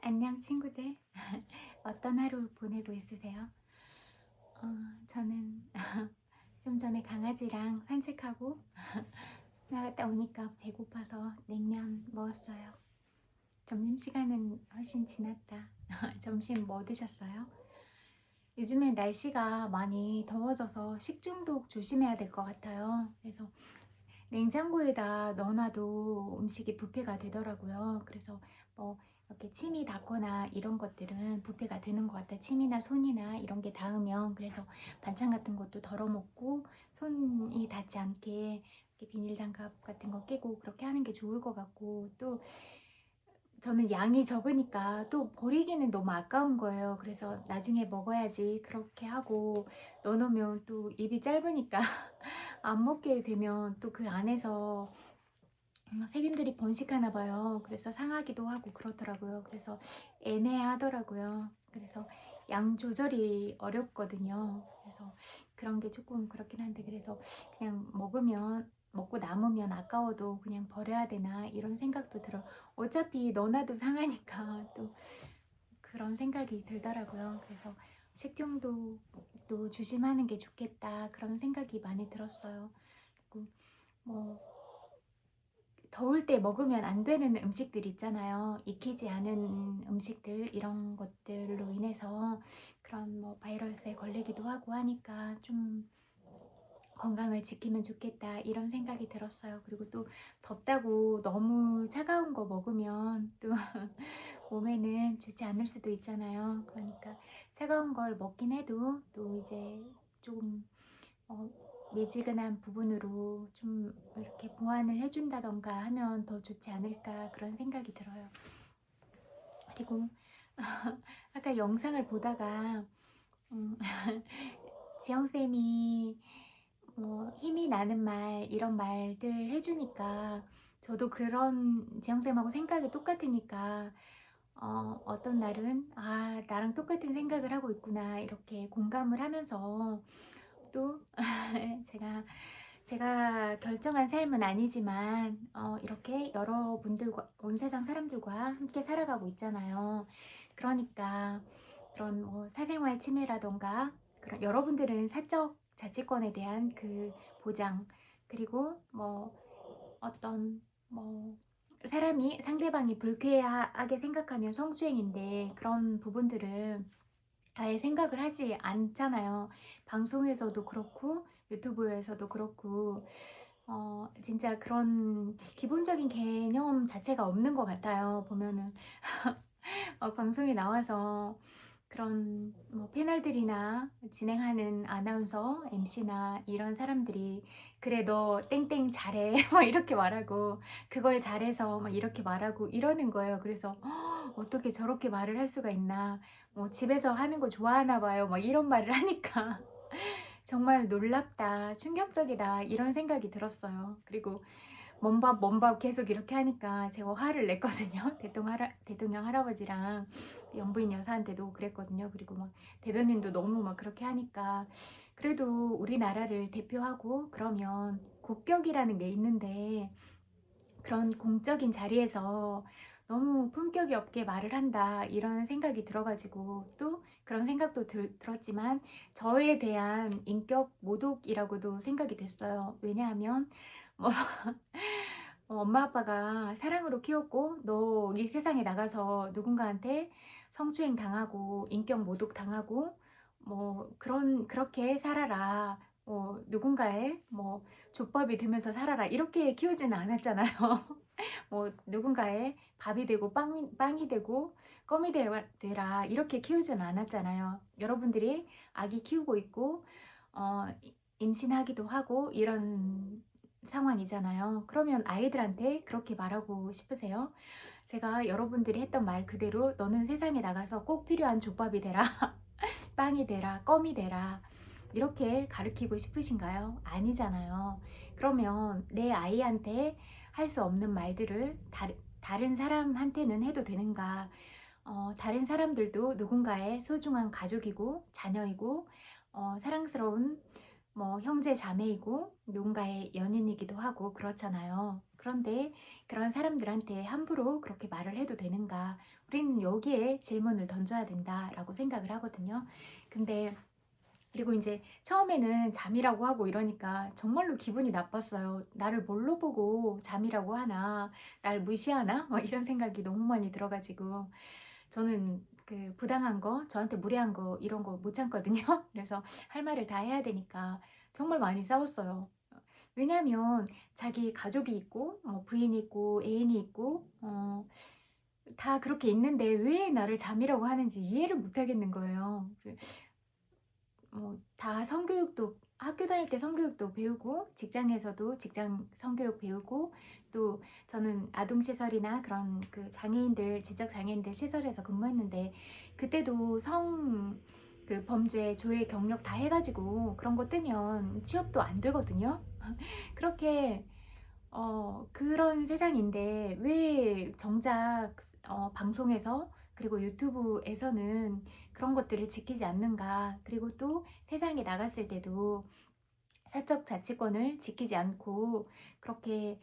안녕 친구들. 어떤 하루 보내고 있으세요? 저는 좀 전에 강아지랑 산책하고 나갔다 오니까 배고파서 냉면 먹었어요. 점심시간은 훨씬 지났다. 점심 뭐 드셨어요? 요즘에 날씨가 많이 더워져서 식중독 조심해야 될 것 같아요. 그래서 냉장고에다 넣어놔도 음식이 부패가 되더라고요. 그래서 뭐 이렇게 침이 닿거나 이런 것들은 부패가 되는 것 같아요. 침이나 손이나 이런 게 닿으면. 그래서 반찬 같은 것도 덜어 먹고 손이 닿지 않게 이렇게 비닐 장갑 같은 거 끼고 그렇게 하는 게 좋을 것 같고, 또 저는 양이 적으니까 또 버리기는 너무 아까운 거예요. 그래서 나중에 먹어야지 그렇게 하고 넣어놓으면 또 입이 짧으니까 안 먹게 되면 또 그 안에서 세균들이 번식하나 봐요. 그래서 상하기도 하고 그렇더라고요. 그래서 애매하더라고요. 그래서 양 조절이 어렵거든요. 그래서 그런 게 조금 그렇긴 한데, 그래서 그냥 먹고 남으면 아까워도 그냥 버려야 되나 이런 생각도 들어. 어차피 넣어놔도 상하니까 또 그런 생각이 들더라고요. 그래서 식중독도 조심하는 게 좋겠다 그런 생각이 많이 들었어요. 그리고 뭐 더울 때 먹으면 안 되는 음식들 있잖아요. 익히지 않은 음식들, 이런 것들로 인해서 그런 뭐 바이러스에 걸리기도 하고 하니까 좀 건강을 지키면 좋겠다 이런 생각이 들었어요. 그리고 또 덥다고 너무 차가운 거 먹으면 또 몸에는 좋지 않을 수도 있잖아요. 그러니까 차가운 걸 먹긴 해도 또 이제 좀 어, 미지근한 부분으로 좀 이렇게 보완을 해준다던가 하면 더 좋지 않을까 그런 생각이 들어요. 그리고 아까 영상을 보다가 지영쌤이 힘이 나는 말 이런 말들 해주니까 저도 그런 지영쌤하고 생각이 똑같으니까 어떤 날은 나랑 똑같은 생각을 하고 있구나 이렇게 공감을 하면서 또 제가 결정한 삶은 아니지만 이렇게 여러분들과 온 세상 사람들과 함께 살아가고 있잖아요. 그러니까 그런 뭐 사생활 침해라던가 그런 여러분들은 사적 자치권에 대한 그 보장, 그리고 뭐 어떤 뭐 사람이 상대방이 불쾌하게 생각하면 성추행인데 그런 부분들은 아예 생각을 하지 않잖아요. 방송에서도 그렇고 유튜브에서도 그렇고 진짜 그런 기본적인 개념 자체가 없는 것 같아요. 보면은 방송에 나와서 그런 뭐 패널들이나 진행하는 아나운서, MC나 이런 사람들이 그래 너 땡땡 잘해 막 이렇게 말하고 그걸 잘해서 막 이렇게 말하고 이러는 거예요. 그래서 어떻게 저렇게 말을 할 수가 있나, 집에서 하는 거 좋아하나 봐요 막 이런 말을 하니까 정말 놀랍다, 충격적이다 이런 생각이 들었어요. 그리고 먼밥 계속 이렇게 하니까 제가 화를 냈거든요. 대통령 할아버지랑 영부인 여사한테도 그랬거든요. 그리고 막 대변인도 너무 막 그렇게 하니까, 그래도 우리나라를 대표하고 그러면 국격이라는 게 있는데 그런 공적인 자리에서 너무 품격이 없게 말을 한다 이런 생각이 들어가지고, 또 그런 생각도 들었지만 저에 대한 인격 모독이라고도 생각이 됐어요. 왜냐하면 뭐 엄마 아빠가 사랑으로 키웠고 너 이 세상에 나가서 누군가한테 성추행 당하고 인격 모독 당하고 뭐 그렇게 살아라, 누군가의 뭐 족밥이 되면서 살아라 이렇게 키우지는 않았잖아요. 뭐 누군가의 밥이 되고 빵이 되고 껌이 되라 이렇게 키우지는 않았잖아요. 여러분들이 아기 키우고 있고 임신하기도 하고 이런 상황이잖아요. 그러면 아이들한테 그렇게 말하고 싶으세요? 제가 여러분들이 했던 말 그대로 너는 세상에 나가서 꼭 필요한 족밥이 되라, 빵이 되라, 껌이 되라 이렇게 가르치고 싶으신가요? 아니잖아요. 그러면 내 아이한테 할 수 없는 말들을 다른 사람한테는 해도 되는가? 다른 사람들도 누군가의 소중한 가족이고 자녀이고 사랑스러운 뭐 형제 자매이고 누군가의 연인이기도 하고 그렇잖아요. 그런데 그런 사람들한테 함부로 그렇게 말을 해도 되는가? 우리는 여기에 질문을 던져야 된다라고 생각을 하거든요. 근데 그리고 이제 처음에는 잠이라고 하고 이러니까 정말로 기분이 나빴어요. 나를 뭘로 보고 잠이라고 하나, 날 무시하나? 뭐 이런 생각이 너무 많이 들어가지고 저는 그 부당한 거, 저한테 무례한 거 이런 거 못 참거든요. 그래서 할 말을 다 해야 되니까 정말 많이 싸웠어요. 왜냐하면 자기 가족이 있고 뭐 부인이 있고 애인이 있고 다 그렇게 있는데 왜 나를 잠이라고 하는지 이해를 못 하겠는 거예요. 다 성교육도 학교 다닐 때 성교육도 배우고 직장에서도 직장 성교육 배우고 또 저는 아동시설이나 그런 그 장애인들 지적 장애인들 시설에서 근무했는데 그때도 성 그 범죄 조회 경력 다 해가지고 그런 거 뜨면 취업도 안 되거든요. 그렇게 그런 세상인데 왜 정작 방송에서 그리고 유튜브에서는 그런 것들을 지키지 않는가. 그리고 또 세상에 나갔을 때도 사적 자치권을 지키지 않고 그렇게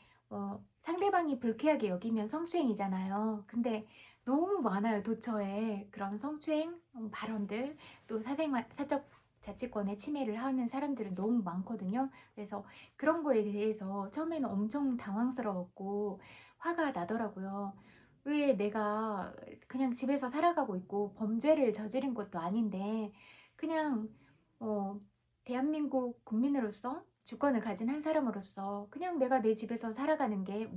상대방이 불쾌하게 여기면 성추행이잖아요. 근데 너무 많아요. 도처에 그런 성추행 발언들 또 사적 자치권에 침해를 하는 사람들은 너무 많거든요. 그래서 그런 거에 대해서 처음에는 엄청 당황스러웠고 화가 나더라고요. 왜 내가 그냥 집에서 살아가고 있고 범죄를 저지른 것도 아닌데 그냥 어, 대한민국 국민으로서 주권을 가진 한 사람으로서 그냥 내가 내 집에서 살아가는 게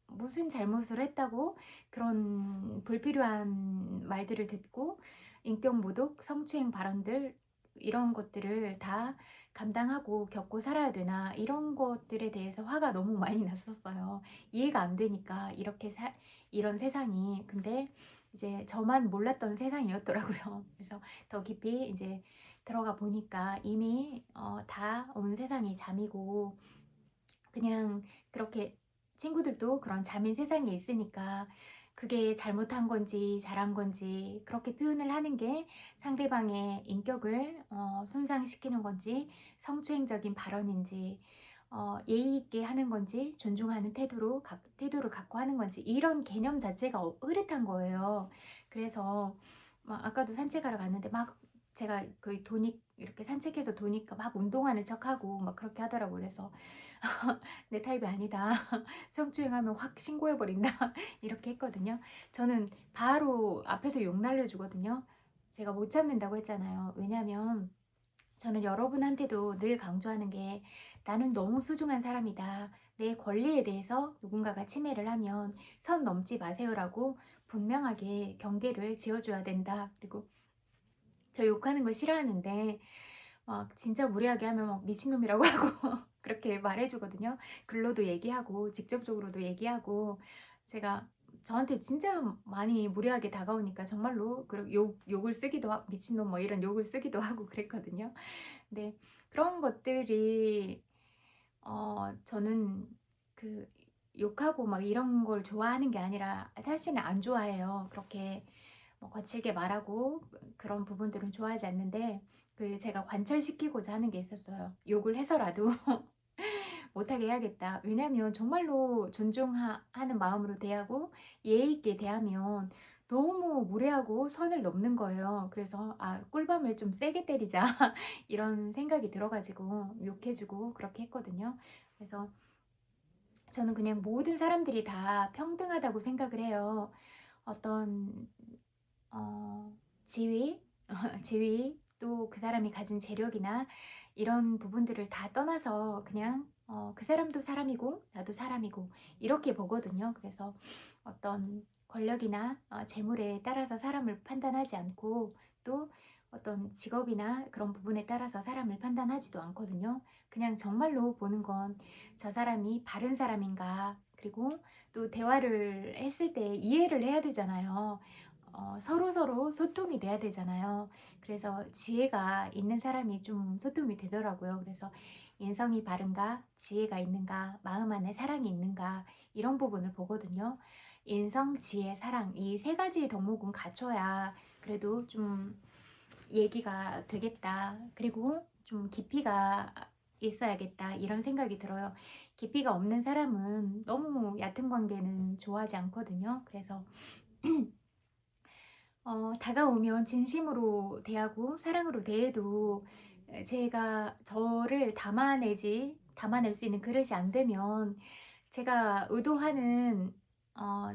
무슨 잘못을 했다고 그런 불필요한 말들을 듣고 인격모독, 성추행 발언들 이런 것들을 다 감당하고 겪고 살아야 되나 이런 것들에 대해서 화가 너무 많이 났었어요. 이해가 안 되니까 이런 세상이 근데 이제 저만 몰랐던 세상이었더라고요. 그래서 더 깊이 이제 들어가 보니까 이미 다 온 세상이 잠이고 그냥 그렇게 친구들도 그런 잠인 세상에 있으니까 그게 잘못한 건지 잘한 건지 그렇게 표현을 하는 게 상대방의 인격을 손상시키는 건지 성추행적인 발언인지 예의 있게 하는 건지 존중하는 태도를 갖고 하는 건지 이런 개념 자체가 흐릿한 거예요. 그래서 막 아까도 산책하러 갔는데 막 제가 그 도니 이렇게 산책해서 도니까 막 운동하는 척하고 막 그렇게 하더라고요. 그래서 내 타입이 아니다. 성추행하면 확 신고해버린다. 이렇게 했거든요. 저는 바로 앞에서 욕 날려주거든요. 제가 못 참는다고 했잖아요. 왜냐면 저는 여러분한테도 늘 강조하는 게 나는 너무 소중한 사람이다. 내 권리에 대해서 누군가가 침해를 하면 선 넘지 마세요라고 분명하게 경계를 지어줘야 된다. 그리고 저 욕하는 거 싫어하는데 막 진짜 무례하게 하면 막 미친놈이라고 하고 그렇게 말해주거든요. 글로도 얘기하고 직접적으로도 얘기하고 제가 저한테 진짜 많이 무례하게 다가오니까 정말로 욕을 쓰기도 하고 미친놈 뭐 이런 욕을 쓰기도 하고 그랬거든요. 근데 그런 것들이 저는 그 욕하고 막 이런 걸 좋아하는 게 아니라 사실은 안 좋아해요. 그렇게 뭐 거칠게 말하고 그런 부분들은 좋아하지 않는데 그 제가 관철시키고자 하는 게 있었어요. 욕을 해서라도 못하게 해야겠다. 왜냐면 정말로 존중하는 마음으로 대하고 예의 있게 대하면 너무 무례하고 선을 넘는 거예요. 그래서 꿀밤을 좀 세게 때리자 이런 생각이 들어가지고 욕해주고 그렇게 했거든요. 그래서 저는 그냥 모든 사람들이 다 평등하다고 생각을 해요. 어떤 지위, 지위 또 그 사람이 가진 재력이나 이런 부분들을 다 떠나서 그냥 그 사람도 사람이고 나도 사람이고 이렇게 보거든요. 그래서 어떤 권력이나 재물에 따라서 사람을 판단하지 않고 또 어떤 직업이나 그런 부분에 따라서 사람을 판단하지도 않거든요. 그냥 정말로 보는 건 저 사람이 바른 사람인가 그리고 또 대화를 했을 때 이해를 해야 되잖아요. 서로서로 소통이 돼야 되잖아요. 그래서 지혜가 있는 사람이 좀 소통이 되더라고요. 그래서 인성이 바른가, 지혜가 있는가, 마음 안에 사랑이 있는가 이런 부분을 보거든요. 인성, 지혜, 사랑 이 세 가지 덕목은 갖춰야 그래도 좀 얘기가 되겠다. 그리고 좀 깊이가 있어야겠다 이런 생각이 들어요. 깊이가 없는 사람은 너무 얕은 관계는 좋아하지 않거든요. 그래서 다가오면 진심으로 대하고 사랑으로 대해도 제가 저를 담아낼 수 있는 그릇이 안 되면 제가 의도하는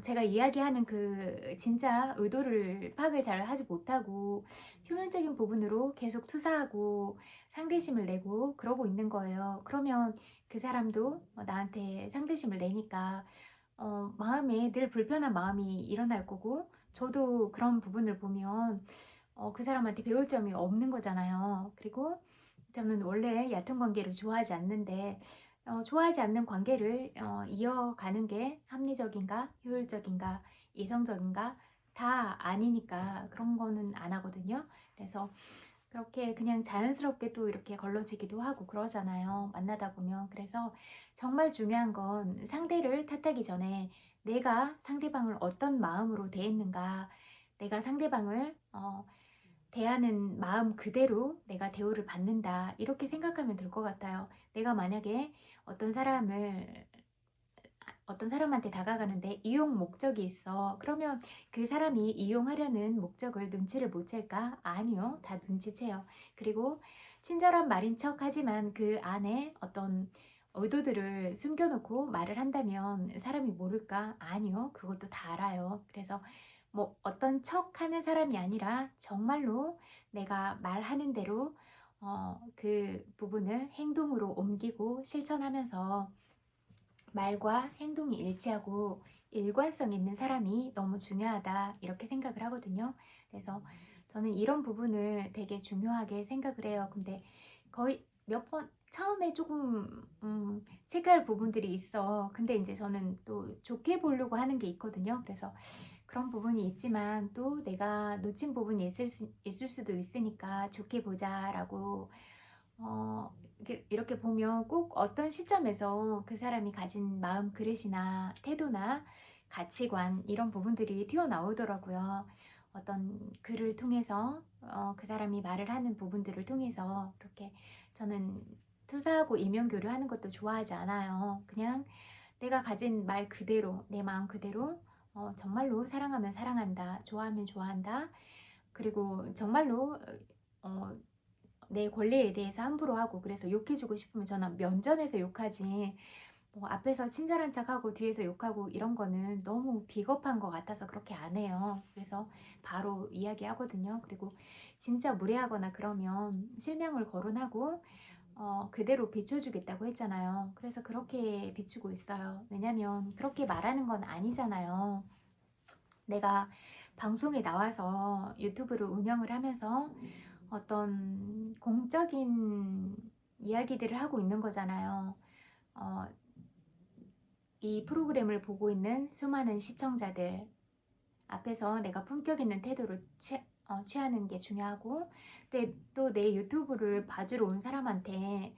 제가 이야기하는 그 진짜 의도를 파악을 잘 하지 못하고 표면적인 부분으로 계속 투사하고 상대심을 내고 그러고 있는 거예요. 그러면 그 사람도 나한테 상대심을 내니까 마음에 늘 불편한 마음이 일어날 거고 저도 그런 부분을 보면 그 사람한테 배울 점이 없는 거잖아요. 그리고 저는 원래 얕은 관계를 좋아하지 않는데 좋아하지 않는 관계를 이어가는 게 합리적인가, 효율적인가, 이성적인가 다 아니니까 그런 거는 안 하거든요. 그래서 그렇게 그냥 자연스럽게 또 이렇게 걸러지기도 하고 그러잖아요. 만나다 보면. 그래서 정말 중요한 건 상대를 탓하기 전에 내가 상대방을 어떤 마음으로 대했는가, 내가 상대방을 대하는 마음 그대로 내가 대우를 받는다. 이렇게 생각하면 될 것 같아요. 내가 만약에 어떤 사람을 어떤 사람한테 다가가는데 이용 목적이 있어. 그러면 그 사람이 이용하려는 목적을 눈치를 못 챌까? 아니요. 다 눈치채요. 그리고 친절한 말인 척 하지만 그 안에 어떤 의도들을 숨겨놓고 말을 한다면 사람이 모를까? 아니요. 그것도 다 알아요. 그래서 뭐 어떤 척 하는 사람이 아니라 정말로 내가 말하는 대로 그 부분을 행동으로 옮기고 실천하면서 말과 행동이 일치하고 일관성 있는 사람이 너무 중요하다 이렇게 생각을 하거든요. 그래서 저는 이런 부분을 되게 중요하게 생각을 해요. 근데 거의 몇 번 처음에 조금 체크할 부분들이 있어. 근데 이제 저는 또 좋게 보려고 하는 게 있거든요. 그래서 그런 부분이 있지만 또 내가 놓친 부분이 있을 수도 있으니까 좋게 보자라고 이렇게 보면 꼭 어떤 시점에서 그 사람이 가진 마음 그릇이나 태도나 가치관 이런 부분들이 튀어나오더라고요. 어떤 글을 통해서 그 사람이 말을 하는 부분들을 통해서 이렇게 저는 투사하고 이면교류 하는 것도 좋아하지 않아요. 그냥 내가 가진 말 그대로 내 마음 그대로 정말로 사랑하면 사랑한다, 좋아하면 좋아한다. 그리고 정말로 어, 내 권리에 대해서 함부로 하고 그래서 욕해주고 싶으면 저는 면전에서 욕하지 뭐 앞에서 친절한 척하고 뒤에서 욕하고 이런 거는 너무 비겁한 것 같아서 그렇게 안 해요. 그래서 바로 이야기하거든요. 그리고 진짜 무례하거나 그러면 실명을 거론하고 그대로 비춰주겠다고 했잖아요. 그래서 그렇게 비추고 있어요. 왜냐면 그렇게 말하는 건 아니잖아요. 내가 방송에 나와서 유튜브를 운영을 하면서 어떤 공적인 이야기들을 하고 있는 거잖아요. 어, 이 프로그램을 보고 있는 수많은 시청자들 앞에서 내가 품격 있는 태도를 취하는 게 중요하고 또 내 유튜브를 봐주러 온 사람한테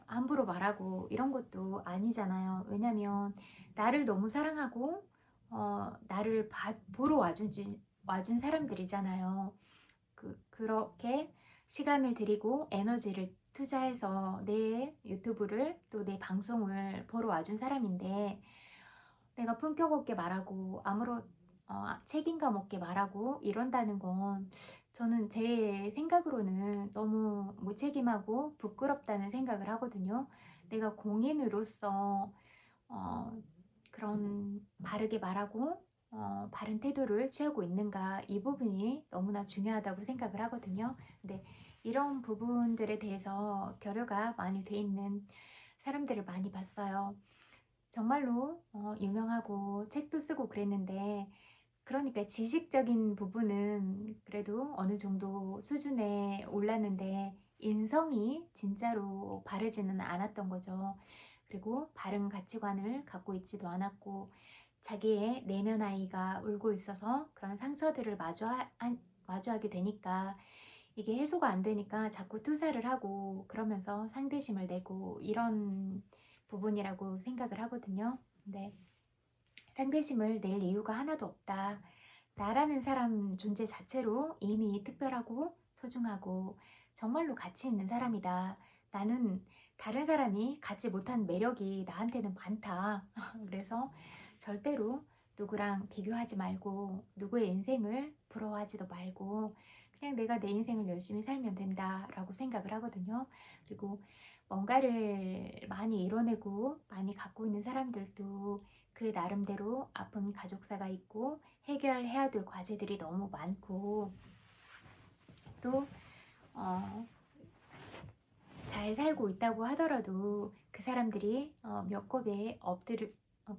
함부로 말하고 이런 것도 아니잖아요. 왜냐면 나를 너무 사랑하고 나를 보러 와준 사람들이잖아요. 그렇게 시간을 들이고 에너지를 투자해서 내 유튜브를 또 내 방송을 보러 와준 사람인데 내가 품격 없게 말하고 아무런 책임감 없게 말하고 이런다는 건 저는 제 생각으로는 너무 무책임하고 부끄럽다는 생각을 하거든요. 내가 공인으로서 어, 그런 바르게 말하고 바른 태도를 취하고 있는가 이 부분이 너무나 중요하다고 생각을 하거든요. 근데 이런 부분들에 대해서 결여가 많이 돼 있는 사람들을 많이 봤어요. 정말로 유명하고 책도 쓰고 그랬는데 그러니까 지식적인 부분은 그래도 어느 정도 수준에 올랐는데 인성이 진짜로 바르지는 않았던 거죠. 그리고 바른 가치관을 갖고 있지도 않았고 자기의 내면 아이가 울고 있어서 그런 상처들을 마주하게 되니까 이게 해소가 안 되니까 자꾸 투사를 하고 그러면서 상대심을 내고 이런 부분이라고 생각을 하거든요. 근데 상대심을 낼 이유가 하나도 없다. 나라는 사람 존재 자체로 이미 특별하고 소중하고 정말로 가치 있는 사람이다. 나는 다른 사람이 갖지 못한 매력이 나한테는 많다. 그래서 절대로 누구랑 비교하지 말고 누구의 인생을 부러워하지도 말고 그냥 내가 내 인생을 열심히 살면 된다라고 생각을 하거든요. 그리고 뭔가를 많이 이뤄내고 많이 갖고 있는 사람들도 그 나름대로 아픈 가족사가 있고 해결해야 될 과제들이 너무 많고 또 잘 살고 있다고 하더라도 그 사람들이 몇 곱의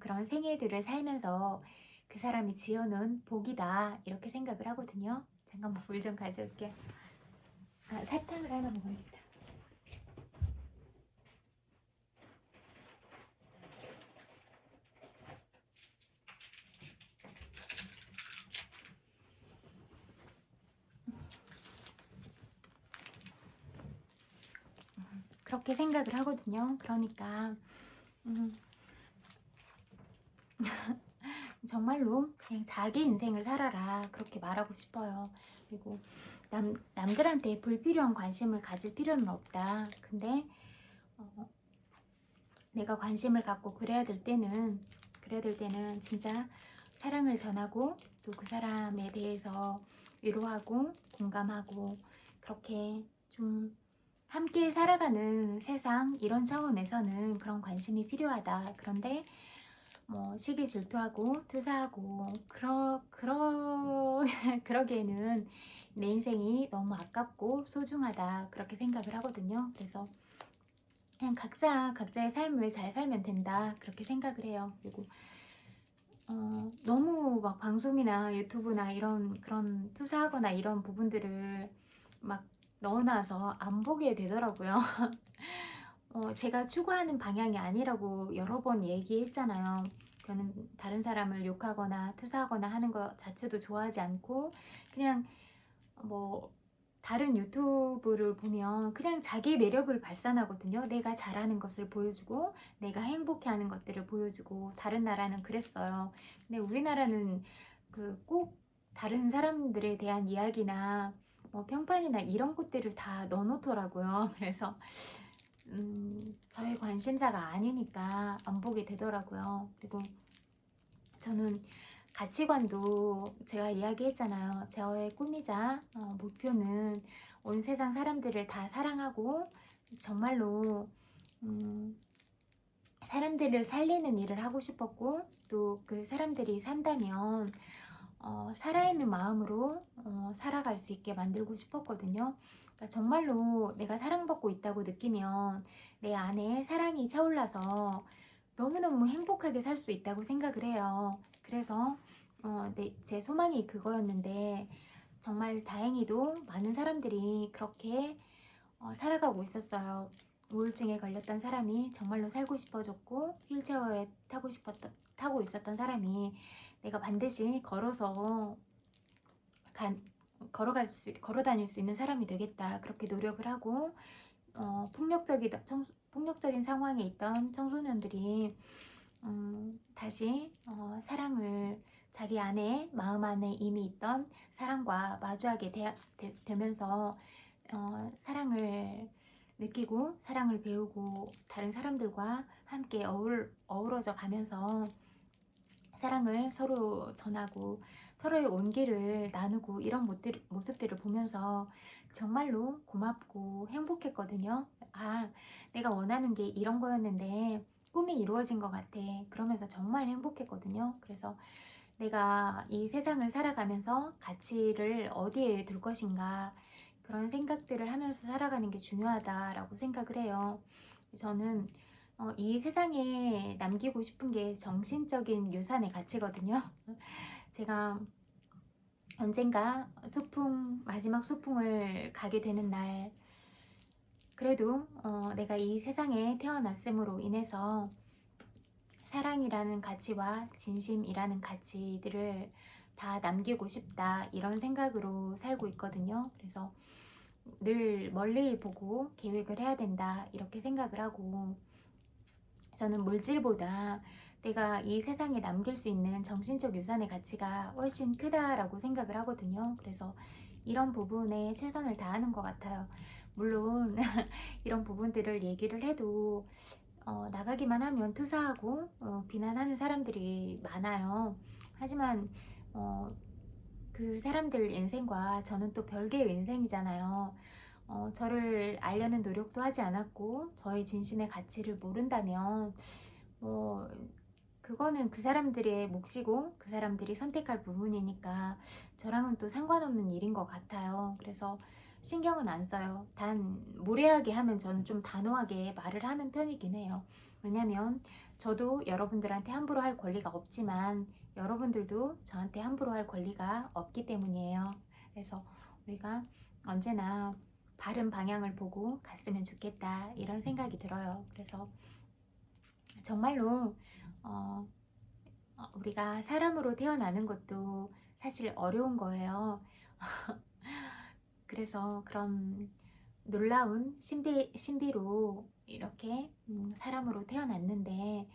그런 생애들을 살면서 그 사람이 지어놓은 복이다 이렇게 생각을 하거든요. 잠깐만 물 좀 가져올게. 사탕을 하나 먹어야겠다. 그렇게 생각을 하거든요. 그러니까 정말로 그냥 자기 인생을 살아라 그렇게 말하고 싶어요. 그리고 남들한테 불필요한 관심을 가질 필요는 없다. 근데 내가 관심을 갖고 그래야 될 때는 진짜 사랑을 전하고 또 그 사람에 대해서 위로하고 공감하고 그렇게 좀 함께 살아가는 세상 이런 차원에서는 그런 관심이 필요하다. 그런데 뭐 시기 질투하고 투사하고 그러기에는 내 인생이 너무 아깝고 소중하다 그렇게 생각을 하거든요. 그래서 그냥 각자의 삶을 잘 살면 된다 그렇게 생각을 해요. 그리고 너무 막 방송이나 유튜브나 이런 그런 투사하거나 이런 부분들을 막 넣어놔서 안 보게 되더라고요. 제가 추구하는 방향이 아니라고 여러 번 얘기했잖아요. 저는 다른 사람을 욕하거나 투사하거나 하는 거 자체도 좋아하지 않고 그냥 뭐 다른 유튜브를 보면 그냥 자기 매력을 발산하거든요. 내가 잘하는 것을 보여주고 내가 행복해하는 것들을 보여주고 다른 나라는 그랬어요. 근데 우리나라는 꼭 다른 사람들에 대한 이야기나 뭐 평판이나 이런 것들을 다 넣어놓더라고요. 그래서 저의 관심사가 아니니까 안 보게 되더라고요. 그리고 저는 가치관도 제가 이야기했잖아요. 저의 꿈이자 목표는 온 세상 사람들을 다 사랑하고 정말로 사람들을 살리는 일을 하고 싶었고 또 그 사람들이 산다면 살아있는 마음으로 살아갈 수 있게 만들고 싶었거든요. 그러니까 정말로 내가 사랑받고 있다고 느끼면 내 안에 사랑이 차올라서 너무너무 행복하게 살 수 있다고 생각을 해요. 그래서 제 소망이 그거였는데 정말 다행히도 많은 사람들이 그렇게 살아가고 있었어요. 우울증에 걸렸던 사람이 정말로 살고 싶어졌고 휠체어에 타고 있었던 사람이 내가 반드시 걸어서 걸어 다닐 수 있는 사람이 되겠다 그렇게 노력을 하고 폭력적인 상황에 있던 청소년들이 다시 사랑을 자기 안에 마음 안에 이미 있던 사랑과 마주하게 되면서 사랑을 느끼고 사랑을 배우고 다른 사람들과 함께 어우러져 가면서 사랑을 서로 전하고 서로의 온기를 나누고 이런 모습들을 보면서 정말로 고맙고 행복했거든요. 내가 원하는 게 이런 거였는데 꿈이 이루어진 것 같아. 그러면서 정말 행복했거든요. 그래서 내가 이 세상을 살아가면서 가치를 어디에 둘 것인가 그런 생각들을 하면서 살아가는 게 중요하다라고 생각을 해요. 저는 이 세상에 남기고 싶은 게 정신적인 유산의 가치거든요. 제가 언젠가 마지막 소풍을 가게 되는 날 그래도 내가 이 세상에 태어났음으로 인해서 사랑이라는 가치와 진심이라는 가치들을 다 남기고 싶다 이런 생각으로 살고 있거든요. 그래서 늘 멀리 보고 계획을 해야 된다 이렇게 생각을 하고 저는 물질보다 내가 이 세상에 남길 수 있는 정신적 유산의 가치가 훨씬 크다라고 생각을 하거든요. 그래서 이런 부분에 최선을 다하는 것 같아요. 물론 이런 부분들을 얘기를 해도 나가기만 하면 투사하고 비난하는 사람들이 많아요. 하지만 어, 그 사람들 인생과 저는 또 별개의 인생이잖아요. 저를 알려는 노력도 하지 않았고 저의 진심의 가치를 모른다면 뭐 그거는 그 사람들의 몫이고 그 사람들이 선택할 부분이니까 저랑은 또 상관없는 일인 것 같아요. 그래서 신경은 안 써요. 단 무례하게 하면 저는 좀 단호하게 말을 하는 편이긴 해요. 왜냐면 저도 여러분들한테 함부로 할 권리가 없지만 여러분들도 저한테 함부로 할 권리가 없기 때문이에요. 그래서 우리가 언제나 바른 방향을 보고 갔으면 좋겠다 이런 생각이 들어요. 그래서 정말로 어, 우리가 사람으로 태어나는 것도 사실 어려운 거예요. 그래서 그런 놀라운 신비로 이렇게 사람으로 태어났는데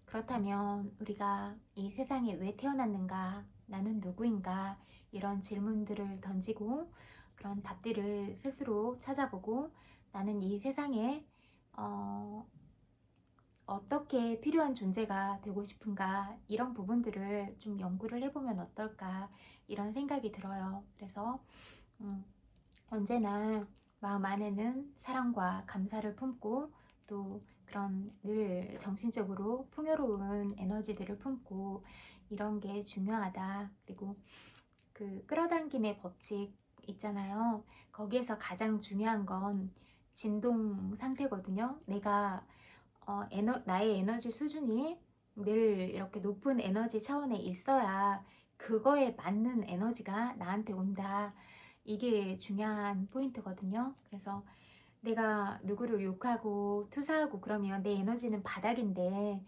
그렇다면 우리가 이 세상에 왜 태어났는가? 나는 누구인가? 이런 질문들을 던지고 그런 답들을 스스로 찾아보고 나는 이 세상에 어떻게 필요한 존재가 되고 싶은가 이런 부분들을 좀 연구를 해보면 어떨까 이런 생각이 들어요. 그래서 음, 언제나 마음 안에는 사랑과 감사를 품고 또 그런 늘 정신적으로 풍요로운 에너지들을 품고 이런 게 중요하다. 그리고 그 끌어당김의 법칙 있잖아요. 거기에서 가장 중요한 건 진동 상태거든요. 내가 나의 에너지 수준이 늘 이렇게 높은 에너지 차원에 있어야 그거에 맞는 에너지가 나한테 온다. 이게 중요한 포인트거든요. 그래서 내가 누구를 욕하고 투사하고 그러면 내 에너지는 바닥인데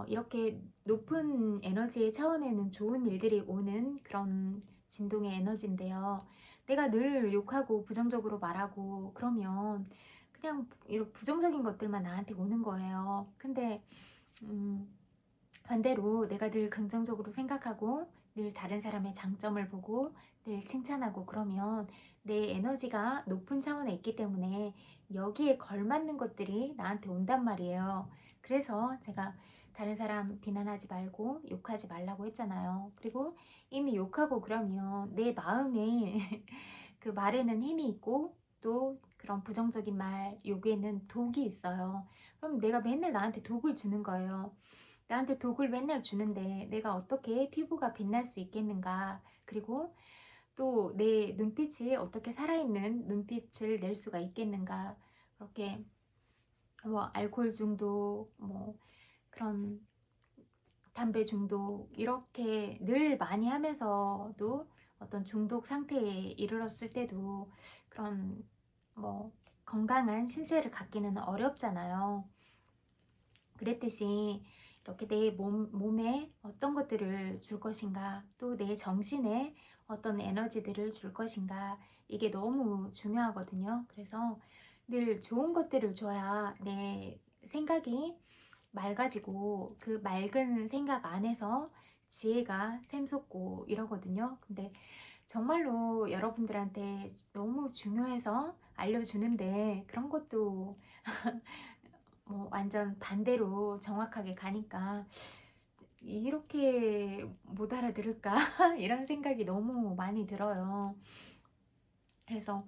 이렇게 높은 에너지의 차원에는 좋은 일들이 오는 그런 진동의 에너지인데요. 내가 늘 욕하고 부정적으로 말하고 그러면 그냥 이런 부정적인 것들만 나한테 오는 거예요. 근데 반대로 내가 늘 긍정적으로 생각하고 늘 다른 사람의 장점을 보고 늘 칭찬하고 그러면 내 에너지가 높은 차원에 있기 때문에 여기에 걸맞는 것들이 나한테 온단 말이에요. 그래서 제가 다른 사람 비난하지 말고 욕하지 말라고 했잖아요. 그리고 이미 욕하고 그러면 내 마음에 그 말에는 힘이 있고 또 그런 부정적인 말, 욕에는 독이 있어요. 그럼 내가 맨날 나한테 독을 주는 거예요. 나한테 독을 맨날 주는데 내가 어떻게 피부가 빛날 수 있겠는가? 그리고 또 내 눈빛이 어떻게 살아있는 눈빛을 낼 수가 있겠는가? 그렇게 뭐 알코올 중독, 뭐 그런 담배 중독 이렇게 늘 많이 하면서도 어떤 중독 상태에 이르렀을 때도 그런 뭐 건강한 신체를 갖기는 어렵잖아요. 그랬듯이 이렇게 내 몸에 어떤 것들을 줄 것인가 또 내 정신에 어떤 에너지들을 줄 것인가 이게 너무 중요하거든요. 그래서 늘 좋은 것들을 줘야 내 생각이 맑아지고 그 맑은 생각 안에서 지혜가 샘솟고 이러거든요. 근데 정말로 여러분들한테 너무 중요해서 알려주는데 그런 것도 뭐 완전 반대로 정확하게 가니까 이렇게 못 알아들을까? 이런 생각이 너무 많이 들어요. 그래서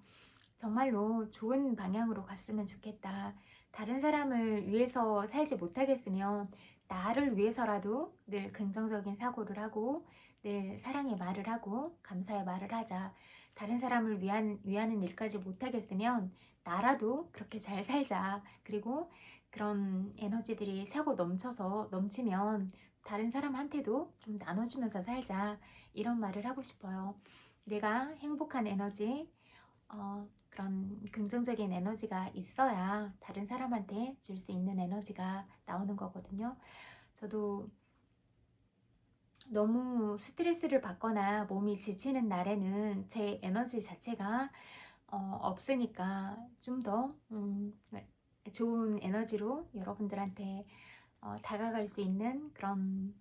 정말로 좋은 방향으로 갔으면 좋겠다. 다른 사람을 위해서 살지 못하겠으면 나를 위해서라도 늘 긍정적인 사고를 하고 늘 사랑의 말을 하고 감사의 말을 하자. 다른 사람을 위하는 일까지 못하겠으면 나라도 그렇게 잘 살자. 그리고 그런 에너지들이 차고 넘치면 다른 사람한테도 좀 나눠주면서 살자. 이런 말을 하고 싶어요. 내가 행복한 에너지, 그런 긍정적인 에너지가 있어야 다른 사람한테 줄 수 있는 에너지가 나오는 거거든요. 저도 너무 스트레스를 받거나 몸이 지치는 날에는 제 에너지 자체가 없으니까 좀 더 좋은 에너지로 여러분들한테 다가갈 수 있는 그런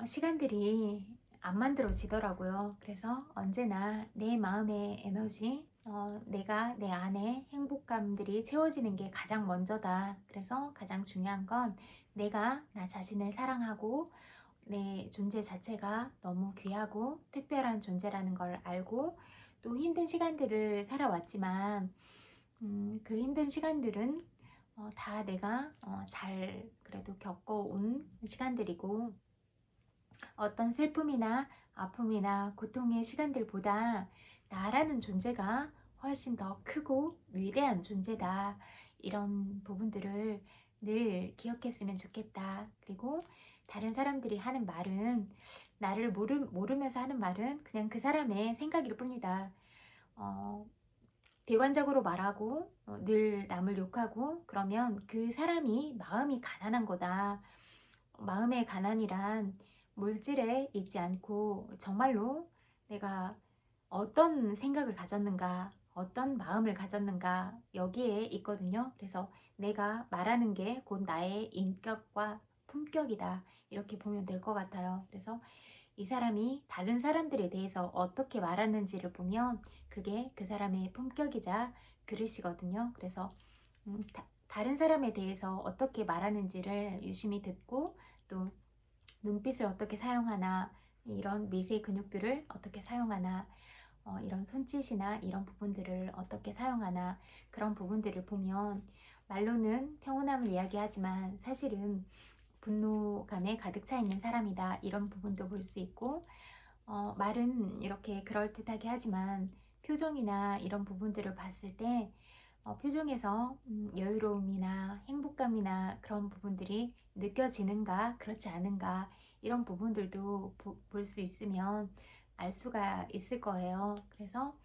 시간들이 안 만들어지더라고요. 그래서 언제나 내 마음의 에너지, 내가 내 안에 행복감들이 채워지는 게 가장 먼저다. 그래서 가장 중요한 건 내가 나 자신을 사랑하고 내 존재 자체가 너무 귀하고 특별한 존재라는 걸 알고 또 힘든 시간들을 살아왔지만 그 힘든 시간들은 다 내가 잘 그래도 겪어온 시간들이고 어떤 슬픔이나 아픔이나 고통의 시간들보다 나라는 존재가 훨씬 더 크고 위대한 존재다. 이런 부분들을 늘 기억했으면 좋겠다. 그리고 다른 사람들이 하는 말은 나를 모르면서 하는 말은 그냥 그 사람의 생각일 뿐이다. 어, 비관적으로 말하고 늘 남을 욕하고 그러면 그 사람이 마음이 가난한 거다. 마음의 가난이란 물질에 있지 않고 정말로 내가 어떤 생각을 가졌는가, 어떤 마음을 가졌는가 여기에 있거든요. 그래서 내가 말하는 게 곧 나의 인격과 품격이다. 이렇게 보면 될 것 같아요. 그래서 이 사람이 다른 사람들에 대해서 어떻게 말하는지를 보면 그게 그 사람의 품격이자 그릇이거든요. 그래서 다른 사람에 대해서 어떻게 말하는지를 유심히 듣고 또 눈빛을 어떻게 사용하나 이런 미세 근육들을 어떻게 사용하나 이런 손짓이나 이런 부분들을 어떻게 사용하나 그런 부분들을 보면 말로는 평온함을 이야기하지만 사실은 분노감에 가득 차 있는 사람이다 이런 부분도 볼 수 있고 말은 이렇게 그럴듯하게 하지만 표정이나 이런 부분들을 봤을 때 표정에서 여유로움이나 행복감이나 그런 부분들이 느껴지는가 그렇지 않은가 이런 부분들도 볼 수 있으면 알 수가 있을 거예요. 그래서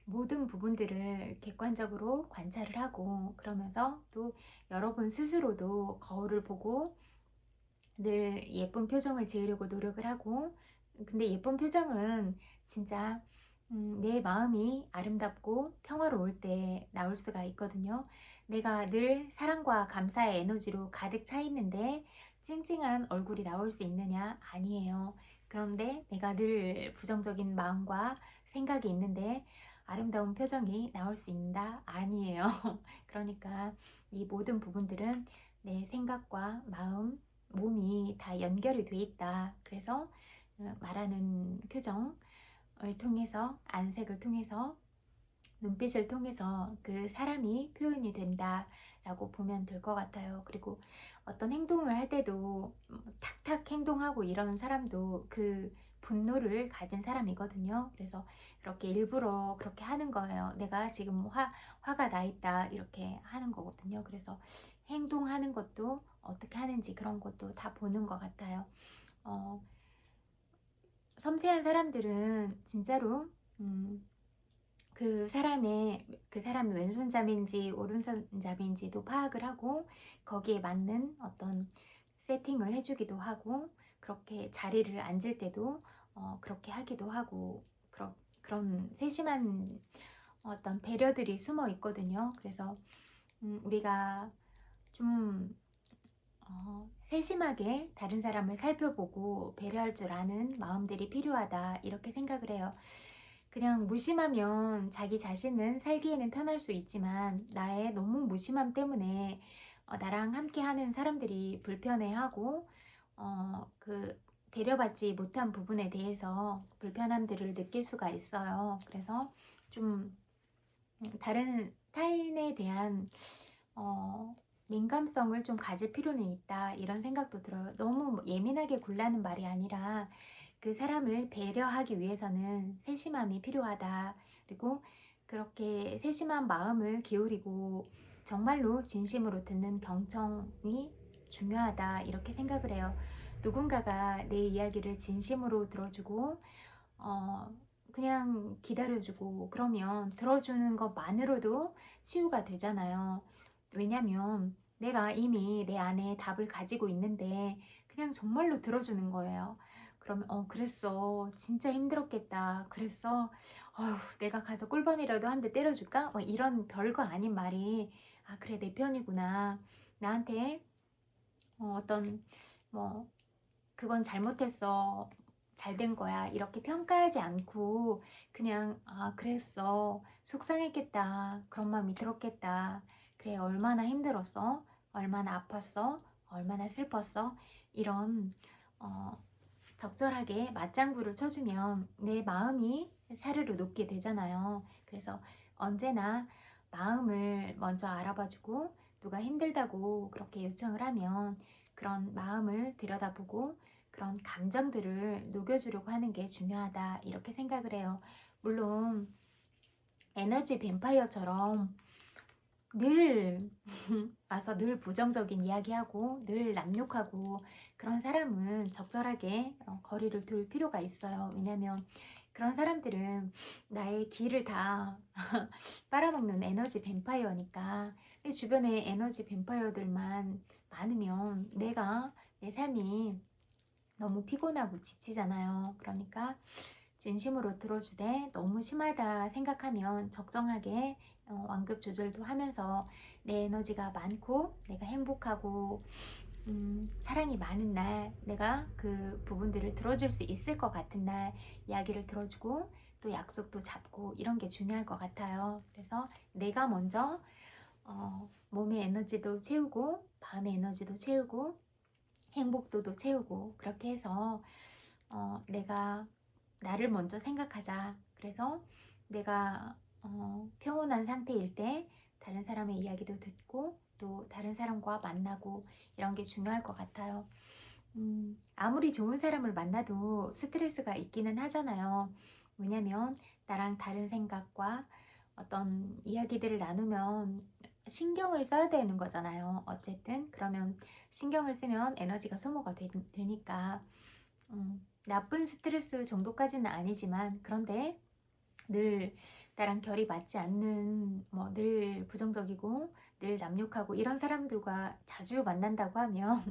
모든 부분들을 객관적으로 관찰을 하고 그러면서 또 여러분 스스로도 거울을 보고 늘 예쁜 표정을 지으려고 노력을 하고 근데 예쁜 표정은 진짜 내 마음이 아름답고 평화로울 때 나올 수가 있거든요. 내가 늘 사랑과 감사의 에너지로 가득 차 있는데 찡찡한 얼굴이 나올 수 있느냐? 아니에요. 그런데 내가 늘 부정적인 마음과 생각이 있는데 아름다운 표정이 나올 수 있는다? 아니에요. 그러니까 이 모든 부분들은 내 생각과 마음, 몸이 다 연결이 돼 있다. 그래서 말하는 표정을 통해서 안색을 통해서 눈빛을 통해서 그 사람이 표현이 된다라고 보면 될 것 같아요. 그리고 어떤 행동을 할 때도 탁탁 행동하고 이런 사람도 그 분노를 가진 사람이거든요. 그래서 그렇게 일부러 그렇게 하는 거예요. 내가 지금 화가 나 있다 이렇게 하는 거거든요. 그래서 행동하는 것도 어떻게 하는지 그런 것도 다 보는 것 같아요. 섬세한 사람들은 진짜로 그 사람이 왼손잡이인지 오른손잡이인지도 파악을 하고 거기에 맞는 어떤 세팅을 해주기도 하고 그렇게 자리를 앉을 때도 그렇게 하기도 하고 그런 세심한 어떤 배려들이 숨어 있거든요. 그래서 우리가 좀 세심하게 다른 사람을 살펴보고 배려할 줄 아는 마음들이 필요하다 이렇게 생각을 해요. 그냥 무심하면 자기 자신은 살기에는 편할 수 있지만 나의 너무 무심함 때문에 나랑 함께 하는 사람들이 불편해하고 그 배려받지 못한 부분에 대해서 불편함들을 느낄 수가 있어요. 그래서 좀 다른 타인에 대한 민감성을 좀 가질 필요는 있다 이런 생각도 들어요. 너무 예민하게 굴라는 말이 아니라 그 사람을 배려하기 위해서는 세심함이 필요하다. 그리고 그렇게 세심한 마음을 기울이고 정말로 진심으로 듣는 경청이 중요하다 이렇게 생각을 해요. 누군가가 내 이야기를 진심으로 들어주고 그냥 기다려주고 그러면 들어주는 것만으로도 치유가 되잖아요. 왜냐면 내가 이미 내 안에 답을 가지고 있는데 그냥 정말로 들어주는 거예요. 그러면 그랬어 진짜 힘들었겠다 그랬어 내가 가서 꿀밤이라도 한 대 때려줄까? 이런 별거 아닌 말이 그래 내 편이구나 나한테 어떤 뭐 그건 잘못했어 잘 된 거야 이렇게 평가하지 않고 그냥 아 그랬어 속상했겠다 그런 마음이 들었겠다 그래 얼마나 힘들었어 얼마나 아팠어 얼마나 슬펐어 이런 적절하게 맞장구를 쳐주면 내 마음이 사르르 녹게 되잖아요. 그래서 언제나 마음을 먼저 알아봐주고 누가 힘들다고 그렇게 요청을 하면 그런 마음을 들여다보고 그런 감정들을 녹여주려고 하는 게 중요하다 이렇게 생각을 해요. 물론 에너지 뱀파이어처럼 늘 와서 늘 부정적인 이야기하고 늘 남욕하고 그런 사람은 적절하게 거리를 둘 필요가 있어요. 왜냐면 그런 사람들은 나의 기를 다 빨아먹는 에너지 뱀파이어니까 주변에 에너지 뱀파이어들만 많으면 내 삶이 너무 피곤하고 지치잖아요. 그러니까 진심으로 들어주되 너무 심하다 생각하면 적정하게 완급 조절도 하면서 내 에너지가 많고 내가 행복하고 사랑이 많은 날 내가 그 부분들을 들어줄 수 있을 것 같은 날 이야기를 들어주고 또 약속도 잡고 이런 게 중요할 것 같아요. 그래서 내가 먼저 몸의 에너지도 채우고 마음의 에너지도 채우고 행복도도 채우고 그렇게 해서 내가 나를 먼저 생각하자. 그래서 내가 평온한 상태일 때 다른 사람의 이야기도 듣고 또 다른 사람과 만나고 이런 게 중요할 것 같아요. 아무리 좋은 사람을 만나도 스트레스가 있기는 하잖아요. 왜냐면 나랑 다른 생각과 어떤 이야기들을 나누면 신경을 써야 되는 거잖아요. 어쨌든 그러면 신경을 쓰면 에너지가 소모가 되니까 나쁜 스트레스 정도까지는 아니지만 그런데 늘 나랑 결이 맞지 않는 뭐 늘 부정적이고 늘 남욕하고 이런 사람들과 자주 만난다고 하면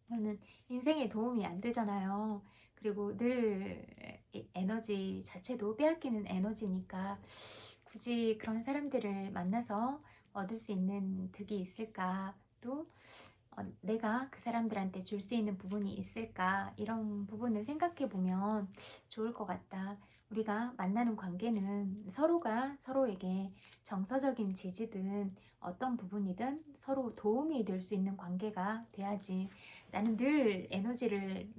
저는 인생에 도움이 안 되잖아요. 그리고 늘 에너지 자체도 빼앗기는 에너지니까 굳이 그런 사람들을 만나서 얻을 수 있는 득이 있을까? 또 내가 그 사람들한테 줄 수 있는 부분이 있을까? 이런 부분을 생각해 보면 좋을 것 같다. 우리가 만나는 관계는 서로가 서로에게 정서적인 지지든 어떤 부분이든 서로 도움이 될 수 있는 관계가 돼야지. 나는 늘 에너지를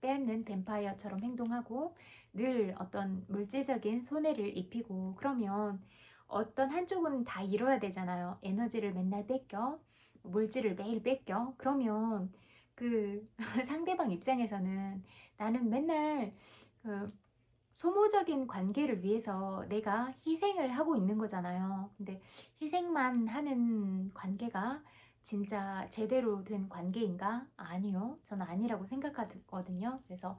빼앗는 뱀파이어처럼 행동하고 늘 어떤 물질적인 손해를 입히고 그러면 어떤 한쪽은 다 잃어야 되잖아요. 에너지를 맨날 뺏겨 물질을 매일 뺏겨 그러면 그 상대방 입장에서는 나는 맨날 그 소모적인 관계를 위해서 내가 희생을 하고 있는 거잖아요. 근데 희생만 하는 관계가 진짜 제대로 된 관계인가? 아니요. 저는 아니라고 생각하거든요. 그래서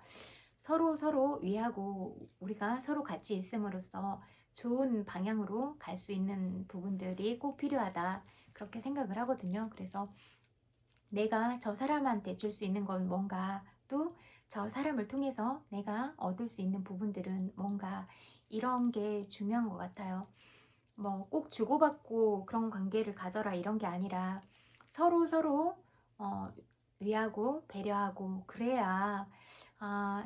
서로 위하고 우리가 서로 같이 있음으로써 좋은 방향으로 갈 수 있는 부분들이 꼭 필요하다. 그렇게 생각을 하거든요. 그래서 내가 저 사람한테 줄 수 있는 건 뭔가 또 저 사람을 통해서 내가 얻을 수 있는 부분들은 뭔가 이런 게 중요한 것 같아요. 뭐 꼭 주고받고 그런 관계를 가져라 이런 게 아니라 서로 어, 위하고 배려하고 그래야 아,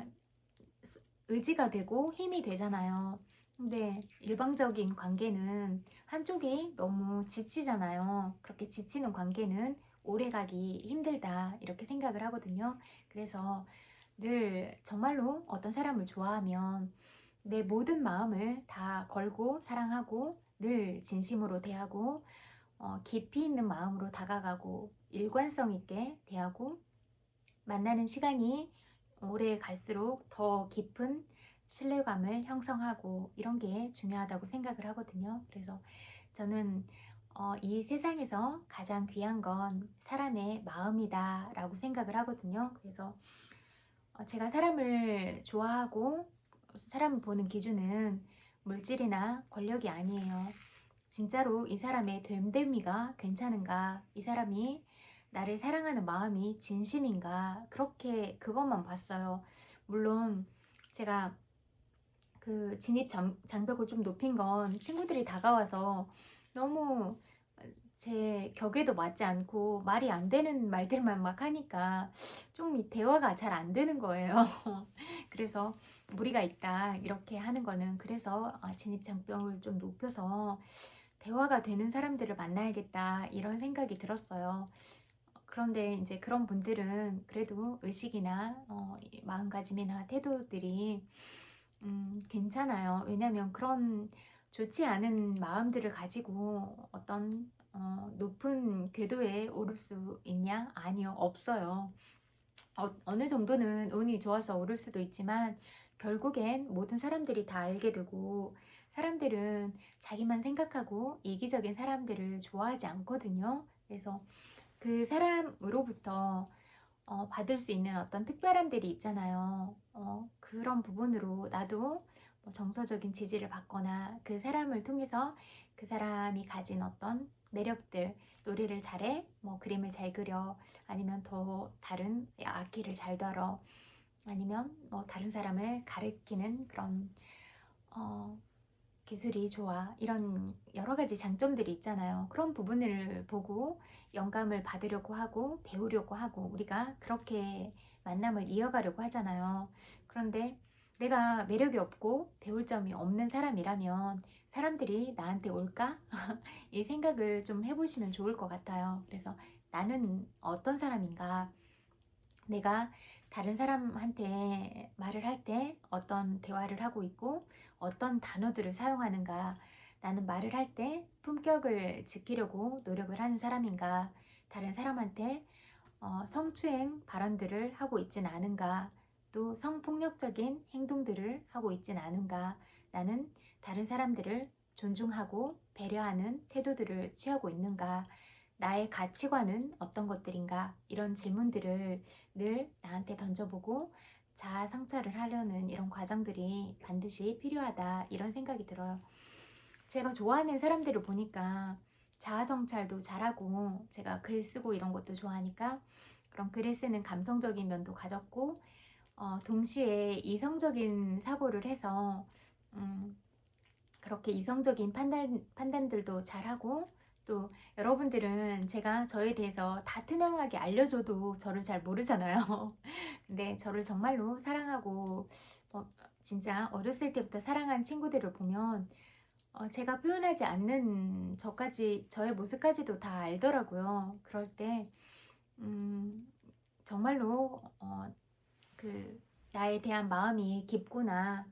의지가 되고 힘이 되잖아요. 근데 일방적인 관계는 한쪽이 너무 지치잖아요. 그렇게 지치는 관계는 오래가기 힘들다 이렇게 생각을 하거든요. 그래서 늘 정말로 어떤 사람을 좋아하면 내 모든 마음을 다 걸고 사랑하고 늘 진심으로 대하고 깊이 있는 마음으로 다가가고 일관성 있게 대하고 만나는 시간이 오래 갈수록 더 깊은 신뢰감을 형성하고 이런 게 중요하다고 생각을 하거든요. 그래서 저는 이 세상에서 가장 귀한 건 사람의 마음이다 라고 생각을 하거든요. 그래서 제가 사람을 좋아하고 사람을 보는 기준은 물질이나 권력이 아니에요. 진짜로 이 사람의 됨됨이가 괜찮은가, 이 사람이 나를 사랑하는 마음이 진심인가, 그렇게 그것만 봤어요. 물론 제가 그 진입 장벽을 좀 높인 건 친구들이 다가와서 너무 제 격에도 맞지 않고 말이 안 되는 말들만 막 하니까 좀 이 대화가 잘 안 되는 거예요. 그래서 '무리가 있다.' 이렇게 하는 거는 그래서 진입 장벽을 좀 높여서 '대화가 되는 사람들을 만나야겠다.' 이런 생각이 들었어요. 그런데 이제 그런 분들은 그래도 의식이나 이 마음가짐이나 태도들이 괜찮아요. 왜냐면 그런 좋지 않은 마음들을 가지고 어떤 높은 궤도에 오를 수 있냐? 아니요. 없어요. 어느 정도는 운이 좋아서 오를 수도 있지만 결국엔 모든 사람들이 다 알게 되고 사람들은 자기만 생각하고 이기적인 사람들을 좋아하지 않거든요. 그래서 그 사람으로부터 받을 수 있는 어떤 특별함들이 있잖아요. 그런 부분으로 나도 뭐 정서적인 지지를 받거나 그 사람을 통해서 그 사람이 가진 어떤 매력들, 노래를 잘해, 뭐 그림을 잘 그려, 아니면 더 다른 악기를 잘 다뤄, 아니면 뭐 다른 사람을 가르치는 그런 어, 기술이 좋아. 이런 여러 가지 장점들이 있잖아요. 그런 부분을 보고 영감을 받으려고 하고 배우려고 하고 우리가 그렇게 만남을 이어가려고 하잖아요. 그런데 내가 매력이 없고 배울 점이 없는 사람이라면 사람들이 나한테 올까? 이 생각을 좀 해보시면 좋을 것 같아요. 그래서 나는 어떤 사람인가? 내가 다른 사람한테 말을 할 때 어떤 대화를 하고 있고 어떤 단어들을 사용하는가, 나는 말을 할 때 품격을 지키려고 노력을 하는 사람인가, 다른 사람한테 성추행 발언들을 하고 있진 않은가, 또 성폭력적인 행동들을 하고 있진 않은가, 나는 다른 사람들을 존중하고 배려하는 태도들을 취하고 있는가, 나의 가치관은 어떤 것들인가, 이런 질문들을 늘 나한테 던져보고 자아 성찰을 하려는 이런 과정들이 반드시 필요하다, 이런 생각이 들어요. 제가 좋아하는 사람들을 보니까 자아 성찰도 잘하고 제가 글 쓰고 이런 것도 좋아하니까 그런 글을 쓰는 감성적인 면도 가졌고 동시에 이성적인 사고를 해서 음, 그렇게 이성적인 판단들도 잘하고, 또 여러분들은 제가 저에 대해서 다 투명하게 알려줘도 저를 잘 모르잖아요. 근데 저를 정말로 사랑하고 진짜 어렸을 때부터 사랑한 친구들을 보면 제가 표현하지 않는 저의 모습까지도 다 알더라고요. 그럴 때 음, 정말로 그 나에 대한 마음이 깊구나,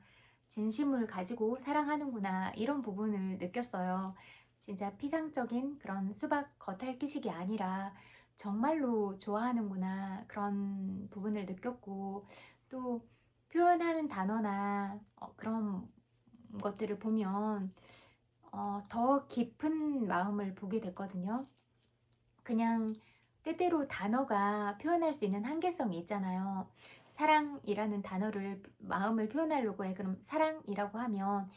진심을 가지고 사랑하는구나, 이런 부분을 느꼈어요. 진짜 피상적인 그런 수박 겉핥기식이 아니라 정말로 좋아하는구나, 그런 부분을 느꼈고, 또 표현하는 단어나 그런 것들을 보면 더 깊은 마음을 보게 됐거든요. 그냥 때때로 단어가 표현할 수 있는 한계성이 있잖아요. 사랑이라는 단어를 마음을 표현하려고 해. 그럼 사랑이라고 하면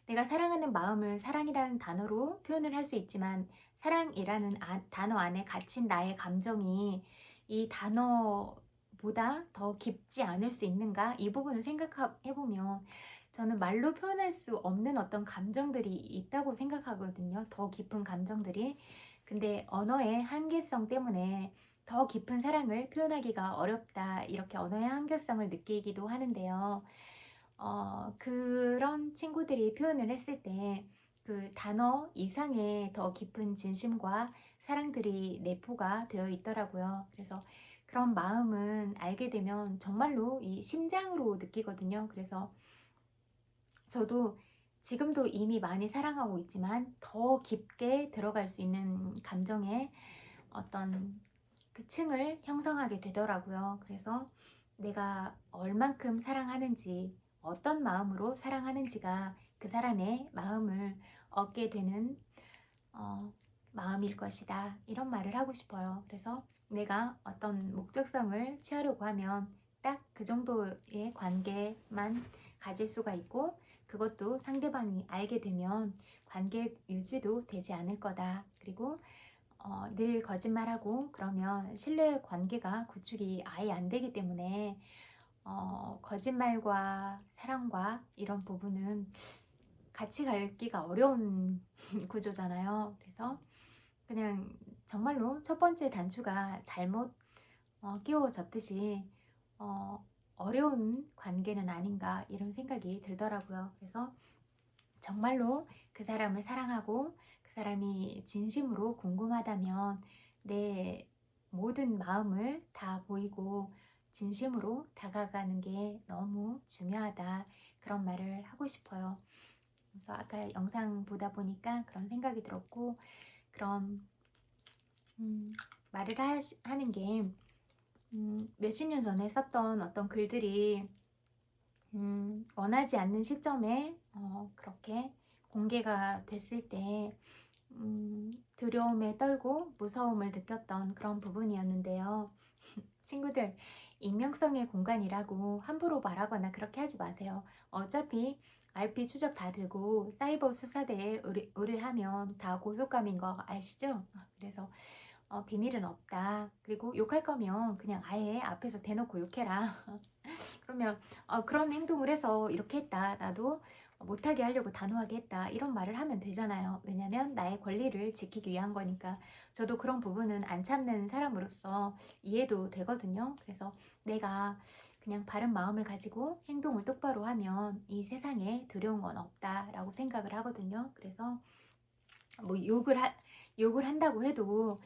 내가 사랑하는 마음을 사랑이라는 단어로 표현을 할 수 있지만 사랑이라는 단어 안에 갇힌 나의 감정이 이 단어보다 더 깊지 않을 수 있는가? 이 부분을 생각해보면 저는 말로 표현할 수 없는 어떤 감정들이 있다고 생각하거든요. 더 깊은 감정들이. 근데 언어의 한계성 때문에 더 깊은 사랑을 표현하기가 어렵다, 이렇게 언어의 한계성을 느끼기도 하는데요. 그런 친구들이 표현을 했을 때 그 단어 이상의 더 깊은 진심과 사랑들이 내포가 되어 있더라고요. 그래서 그런 마음은 알게 되면 정말로 이 심장으로 느끼거든요. 그래서 저도 지금도 이미 많이 사랑하고 있지만 더 깊게 들어갈 수 있는 감정의 어떤 그 층을 형성하게 되더라고요. 그래서 내가 얼만큼 사랑하는지, 어떤 마음으로 사랑하는지가 그 사람의 마음을 얻게 되는 어, 마음일 것이다, 이런 말을 하고 싶어요. 그래서 내가 어떤 목적성을 취하려고 하면 딱 그 정도의 관계만 가질 수가 있고, 그것도 상대방이 알게 되면 관계 유지도 되지 않을 거다. 그리고 늘 거짓말하고 그러면 신뢰 관계가 구축이 아예 안 되기 때문에 거짓말과 사랑과 이런 부분은 같이 가기가 어려운 구조잖아요. 그래서 그냥 정말로 첫 번째 단추가 잘못 끼워졌듯이 어려운 관계는 아닌가 이런 생각이 들더라고요. 그래서 정말로 그 사람을 사랑하고 그 사람이 진심으로 궁금하다면 내 모든 마음을 다 보이고 진심으로 다가가는 게 너무 중요하다. 그런 말을 하고 싶어요. 그래서 아까 영상 보다 보니까 그런 생각이 들었고, 그럼 말을 하는 게 몇십 년 전에 썼던 어떤 글들이 원하지 않는 시점에 그렇게 공개가 됐을 때 두려움에 떨고 무서움을 느꼈던 그런 부분이었는데요. 친구들, 익명성의 공간이라고 함부로 말하거나 그렇게 하지 마세요. 어차피 IP 추적 다 되고 사이버 수사대에 의뢰하면 다 고속감인 거 아시죠? 그래서 비밀은 없다. 그리고 욕할 거면 그냥 아예 앞에서 대놓고 욕해라. 그러면 그런 행동을 해서 이렇게 했다. 나도 못하게 하려고 단호하게 했다. 이런 말을 하면 되잖아요. 왜냐면 나의 권리를 지키기 위한 거니까. 저도 그런 부분은 안 참는 사람으로서 이해도 되거든요. 그래서 내가 그냥 바른 마음을 가지고 행동을 똑바로 하면 이 세상에 두려운 건 없다라고 생각을 하거든요. 그래서 뭐 욕을 한다고 해도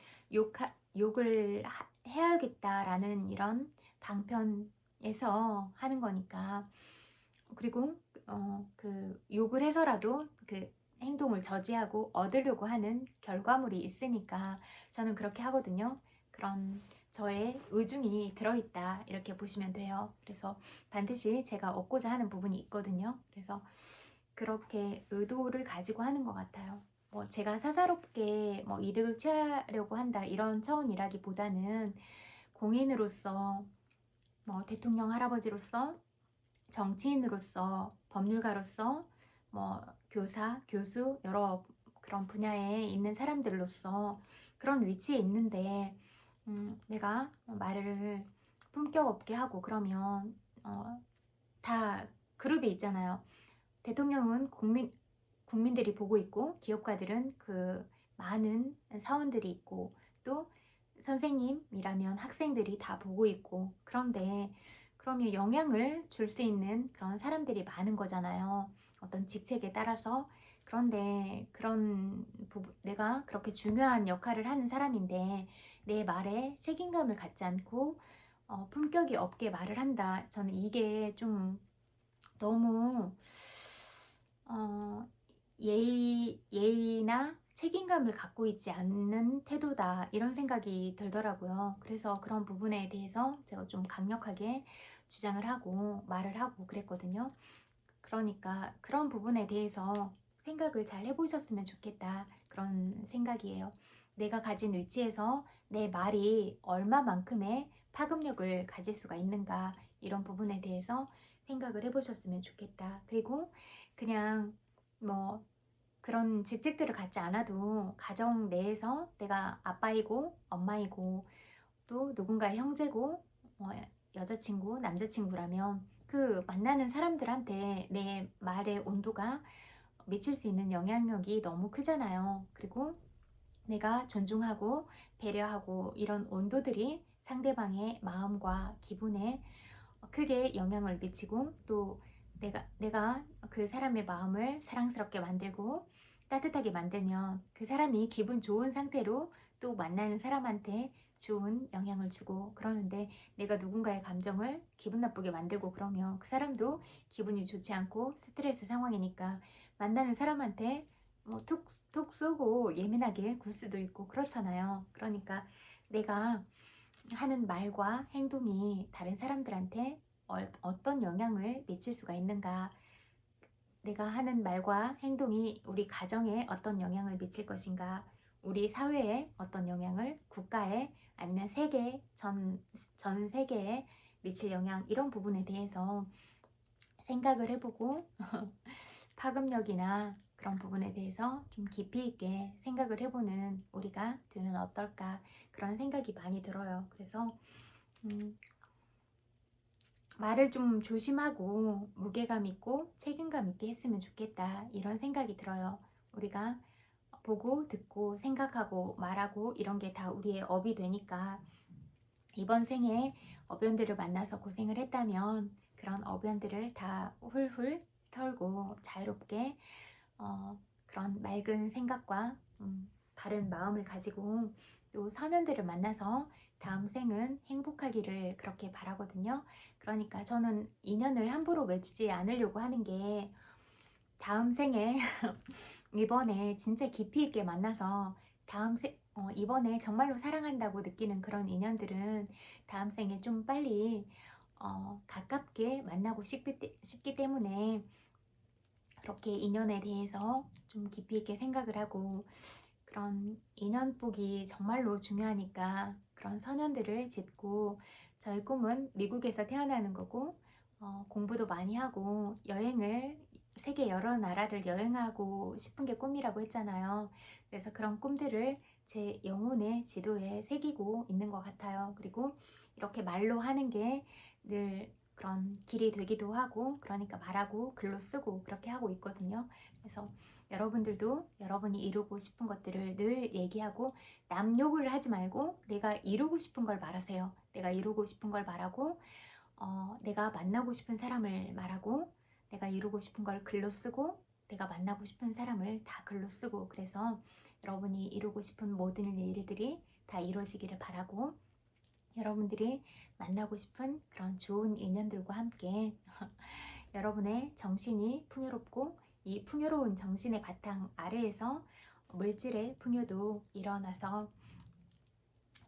욕을 해야겠다라는 이런 방편에서 하는 거니까. 그리고 그 욕을 해서라도 그 행동을 저지하고 얻으려고 하는 결과물이 있으니까 저는 그렇게 하거든요. 그런 저의 의중이 들어있다 이렇게 보시면 돼요. 그래서 반드시 제가 얻고자 하는 부분이 있거든요. 그래서 그렇게 의도를 가지고 하는 것 같아요. 뭐 제가 사사롭게 뭐 이득을 취하려고 한다 이런 차원이라기보다는 공인으로서, 뭐 대통령 할아버지로서, 정치인으로서, 법률가로서, 뭐 교사, 교수, 여러 그런 분야에 있는 사람들로서 그런 위치에 있는데 내가 말을 품격 없게 하고 그러면 다 그룹이 있잖아요. 대통령은 국민들이 보고 있고, 기업가들은 그 많은 사원들이 있고, 또 선생님이라면 학생들이 다 보고 있고, 그런데 그러면 영향을 줄 수 있는 그런 사람들이 많은 거잖아요. 어떤 직책에 따라서. 그런데 그런 내가 그렇게 중요한 역할을 하는 사람인데 내 말에 책임감을 갖지 않고 품격이 없게 말을 한다. 저는 이게 좀 너무 예의나 책임감을 갖고 있지 않는 태도다 이런 생각이 들더라고요. 그래서 그런 부분에 대해서 제가 좀 강력하게 주장을 하고 말을 하고 그랬거든요. 그러니까 그런 부분에 대해서 생각을 잘 해보셨으면 좋겠다 그런 생각이에요. 내가 가진 위치에서 내 말이 얼마만큼의 파급력을 가질 수가 있는가 이런 부분에 대해서 생각을 해보셨으면 좋겠다. 그리고 그냥 뭐 그런 직책들을 갖지 않아도 가정 내에서 내가 아빠이고 엄마이고 또 누군가의 형제고 여자친구, 남자친구라면 그 만나는 사람들한테 내 말의 온도가 미칠 수 있는 영향력이 너무 크잖아요. 그리고 내가 존중하고 배려하고 이런 온도들이 상대방의 마음과 기분에 크게 영향을 미치고, 또 내가 그 사람의 마음을 사랑스럽게 만들고 따뜻하게 만들면 그 사람이 기분 좋은 상태로 또 만나는 사람한테 좋은 영향을 주고, 그러는데 내가 누군가의 감정을 기분 나쁘게 만들고 그러면 그 사람도 기분이 좋지 않고 스트레스 상황이니까 만나는 사람한테 톡 쏘고 예민하게 굴 수도 있고 그렇잖아요. 그러니까 내가 하는 말과 행동이 다른 사람들한테 어떤 영향을 미칠 수가 있는가, 내가 하는 말과 행동이 우리 가정에 어떤 영향을 미칠 것인가, 우리 사회에 어떤 영향을, 국가에 아니면 전 세계에 미칠 영향, 이런 부분에 대해서 생각을 해보고 파급력이나 그런 부분에 대해서 좀 깊이 있게 생각을 해보는 우리가 되면 어떨까 그런 생각이 많이 들어요. 그래서 말을 좀 조심하고 무게감 있고 책임감 있게 했으면 좋겠다 이런 생각이 들어요. 우리가 보고 듣고 생각하고 말하고 이런 게 다 우리의 업이 되니까 이번 생에 어변들을 만나서 고생을 했다면 그런 어변들을 다 훌훌 털고 자유롭게 그런 맑은 생각과 바른 마음을 가지고 또 선현들을 만나서 다음 생은 행복하기를 그렇게 바라거든요. 그러니까 저는 인연을 함부로 맺지 않으려고 하는 게 다음 생에 이번에 진짜 깊이 있게 만나서 이번에 정말로 사랑한다고 느끼는 그런 인연들은 다음 생에 좀 빨리 가깝게 만나고 싶기 때문에 그렇게 인연에 대해서 좀 깊이 있게 생각을 하고 그런 인연복이 정말로 중요하니까 그런 선연들을 짓고 저희 꿈은 미국에서 태어나는 거고 공부도 많이 하고 여행을 세계 여러 나라를 여행하고 싶은 게 꿈이라고 했잖아요. 그래서 그런 꿈들을 제 영혼의 지도에 새기고 있는 것 같아요. 그리고 이렇게 말로 하는 게 늘 그런 길이 되기도 하고 그러니까 말하고 글로 쓰고 그렇게 하고 있거든요. 그래서 여러분들도 여러분이 이루고 싶은 것들을 늘 얘기하고 남 욕을 하지 말고 내가 이루고 싶은 걸 말하세요. 내가 이루고 싶은 걸 말하고 내가 만나고 싶은 사람을 말하고 내가 이루고 싶은 걸 글로 쓰고 내가 만나고 싶은 사람을 다 글로 쓰고 그래서 여러분이 이루고 싶은 모든 일들이 다 이루어지기를 바라고 여러분들이 만나고 싶은 그런 좋은 인연들과 함께 여러분의 정신이 풍요롭고 이 풍요로운 정신의 바탕 아래에서 물질의 풍요도 일어나서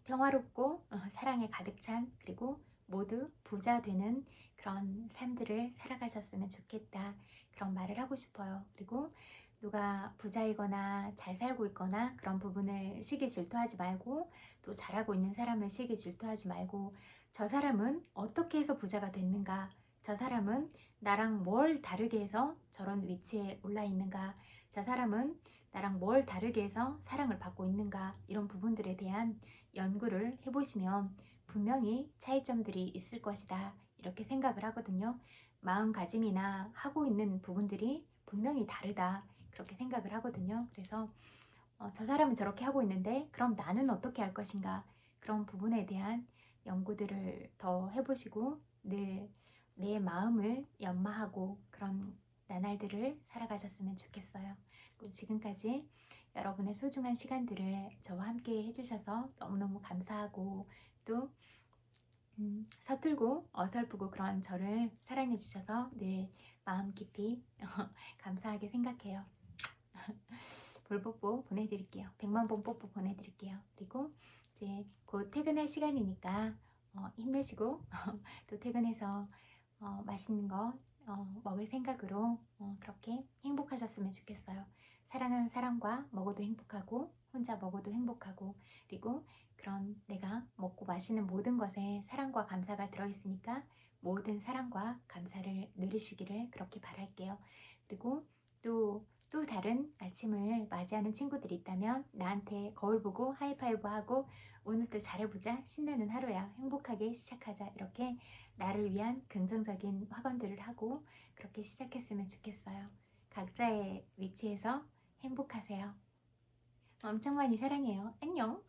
평화롭고 사랑에 가득 찬 그리고 모두 부자 되는 그런 삶들을 살아가셨으면 좋겠다 그런 말을 하고 싶어요. 그리고 누가 부자이거나 잘 살고 있거나 그런 부분을 시기 질투하지 말고 또 잘하고 있는 사람을 시기 질투하지 말고 저 사람은 어떻게 해서 부자가 됐는가 저 사람은 나랑 뭘 다르게 해서 저런 위치에 올라 있는가 저 사람은 나랑 뭘 다르게 해서 사랑을 받고 있는가 이런 부분들에 대한 연구를 해보시면 분명히 차이점들이 있을 것이다 이렇게 생각을 하거든요. 마음가짐이나 하고 있는 부분들이 분명히 다르다 그렇게 생각을 하거든요. 그래서 저 사람은 저렇게 하고 있는데 그럼 나는 어떻게 할 것인가 그런 부분에 대한 연구들을 더 해보시고 늘 내 마음을 연마하고 그런 나날들을 살아가셨으면 좋겠어요. 그리고 지금까지 여러분의 소중한 시간들을 저와 함께 해주셔서 너무너무 감사하고 또 서툴고 어설프고 그런 저를 사랑해 주셔서 늘 마음 깊이 감사하게 생각해요. 볼뽀뽀 보내드릴게요. 100만 번 뽀뽀 보내드릴게요. 그리고 이제 곧 퇴근할 시간이니까 힘내시고 또 퇴근해서 맛있는 거 먹을 생각으로 그렇게 행복하셨으면 좋겠어요. 사랑하는 사람과 먹어도 행복하고 혼자 먹어도 행복하고 그리고 그런 내가 먹고 마시는 모든 것에 사랑과 감사가 들어있으니까 모든 사랑과 감사를 누리시기를 그렇게 바랄게요. 그리고 또 다른 아침을 맞이하는 친구들이 있다면 나한테 거울 보고 하이파이브 하고 오늘도 잘해보자 신나는 하루야 행복하게 시작하자 이렇게 나를 위한 긍정적인 확언들을 하고 그렇게 시작했으면 좋겠어요. 각자의 위치에서 행복하세요. 엄청 많이 사랑해요. 안녕.